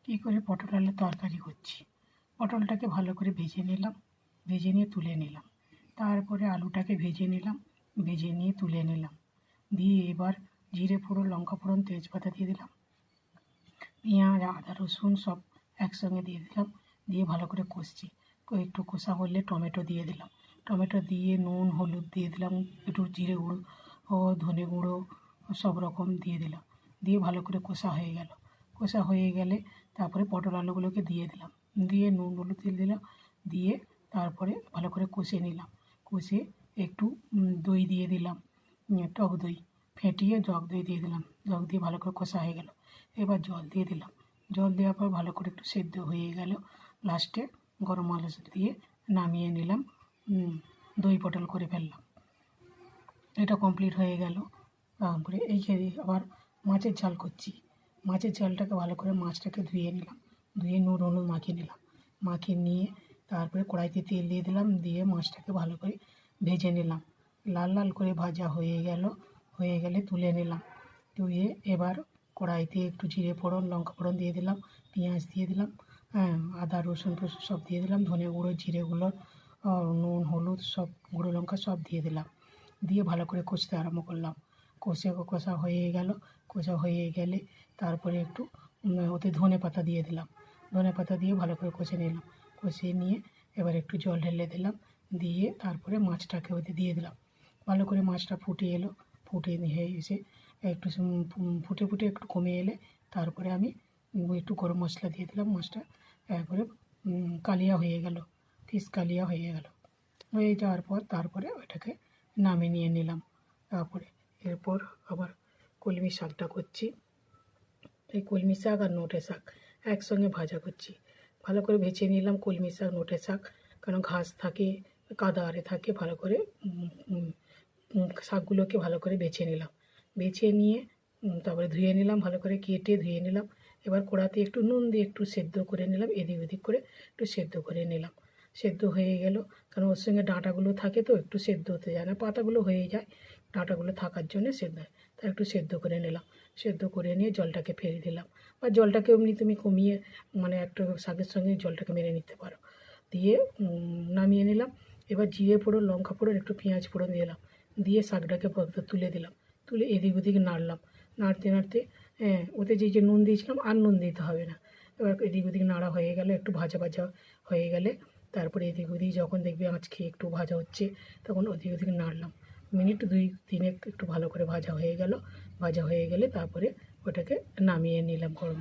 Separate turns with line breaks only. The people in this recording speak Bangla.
কী করে পটল আলুর তরকারি করছি। পটলটাকে ভালো করে ভেজে নিলাম, ভেজে নিয়ে তুলে নিলাম। তারপরে আলুটাকে ভেজে নিলাম, ভেজে নিয়ে তুলে নিলাম। দিয়ে এবার জিরে ফোড়ন, লঙ্কা ফোড়ন, তেজপাতা দিয়ে দিলাম। পেঁয়াজ, আদা, রসুন সব একসঙ্গে দিয়ে দিলাম। দিয়ে ভালো করে কষছি। একটু কষা হলে টমেটো দিয়ে দিলাম। টমেটো দিয়ে নুন, হলুদ দিয়ে দিলাম, একটু জিরে গুঁড়ো ও ধনে গুঁড়ো সব রকম দিয়ে দিলাম। দিয়ে ভালো করে কষা হয়ে গেল। কষা হয়ে গেলে তারপরে পটল আলুগুলোকে দিয়ে দিলাম। দিয়ে নুন, হলুদ তেল দিলাম। দিয়ে তারপরে ভালো করে কষে নিলাম। কষে একটু দই দিয়ে দিলাম, টক দই ফেটিয়ে টক দই দিয়ে দিলাম। টক দিয়ে ভালো করে কষা হয়ে গেল। এবার জল দিয়ে দিলাম। জল দেওয়ার পর ভালো করে একটু সেদ্ধ হয়ে গেল। লাস্টে গরম মশলা দিয়ে নামিয়ে নিলাম। দই পটল করে ফেললাম। এটা কমপ্লিট হয়ে গেল। তারপরে এইখানে আবার মাছের ঝাল করছি। মাছের ঝালটাকে ভালো করে মাছটাকে ধুয়ে নিলাম। ধুয়ে নুন হলুদ মাখিয়ে নিলাম। মাখিয়ে নিয়ে তারপরে কড়াইতে তেল দিয়ে দিলাম। দিয়ে মাছটাকে ভালো করে ভেজে নিলাম। লাল লাল করে ভাজা হয়ে গেল। হয়ে গেলে তুলে নিলাম। তুলে এবার কড়াইতে একটু জিরে ফোড়ন, লঙ্কা ফোড়ন দিয়ে দিলাম। পেঁয়াজ দিয়ে দিলাম, আদা রসুন টসুন সব দিয়ে দিলাম। ধনে গুঁড়ো, জিরে গুঁড়ো, নুন হলুদ সব, গুঁড়ো লঙ্কা সব দিয়ে দিলাম। দিয়ে ভালো করে কষতে আরম্ভ করলাম। কষা হয়ে গেল। কষা হয়ে গেলে তারপরে একটু ওতে ধনে পাতা দিয়ে দিলাম। ধনে পাতা দিয়ে ভালো করে কষে নিলাম। কষিয়ে নিয়ে এবার একটু জল ঢেলে দিলাম। দিয়ে তারপরে মাছটাকে ওতে দিয়ে দিলাম। ভালো করে মাছটা ফুটে এলো। ফুটে নিয়ে এসে একটু ফুটে ফুটে একটু কমে এলে তারপরে আমি একটু গরম মশলা দিয়ে দিলাম। মাছটা একবারে কালিয়া হয়ে গেল, ফিশ কালিয়া হয়ে গেল। হয়ে যাওয়ার পর তারপরে ওইটাকে নামিয়ে নিয়ে নিলাম। তারপরে এরপর আবার কলমি শাকটা করছি। এই কলমি শাক আর নোটে শাক একসঙ্গে ভাজা করছি। ভালো করে ভেজে নিলাম কলমি শাক, নোটে শাক, কারণ ঘাস থাকে, কাদা আরে থাকে। ভালো করে শাকগুলোকে ভালো করে বেছে নিলাম। বেছে নিয়ে তারপরে ধুয়ে নিলাম, ভালো করে কেটে ধুয়ে নিলাম। এবার কড়াতে একটু নুন দিয়ে একটু সেদ্ধ করে নিলাম, এদিক ওদিক করে একটু সেদ্ধ করে নিলাম। সেদ্ধ হয়ে গেল, কারণ ওর সঙ্গে ডাঁটাগুলো থাকে তো একটু সেদ্ধ হতে যায় না, পাতাগুলো হয়ে যায়, ডাঁটাগুলো থাকার জন্য সেদ্ধ হয়। তা একটু সেদ্ধ করে নিলাম। সেদ্ধ করে নিয়ে জলটাকে ফেলে দিলাম, বা জলটাকে এমনি তুমি কমিয়ে মানে একটু শাকের সঙ্গে জলটাকে মেরে নিতে পারো। দিয়ে নামিয়ে নিলাম। এবার জিরে ফোড়ন, লঙ্কা ফোড়ন, একটু পেঁয়াজ ফোড়ন দিলাম। দিয়ে শাকটাকে তুলে দিলাম। তুলে এদিক ওদিক নাড়লাম। নাড়তে নাড়তে ওতে যে নুন দিয়েছিলাম আর নুন দিতে হবে না। এবার এদিক ওদিক নাড়া হয়ে গেলে, একটু ভাজা ভাজা হয়ে গেলে তারপরে এদিক ওদিক যখন দেখবে আঁচ খেয়ে একটু ভাজা হচ্ছে, তখন ওদিক ওদিক নাড়লাম। মিনিট 2-3 একটু ভালো করে ভাজা হয়ে গেল। ভাজা হয়ে গেলে তারপরে ওটাকে নামিয়ে নিলাম গরম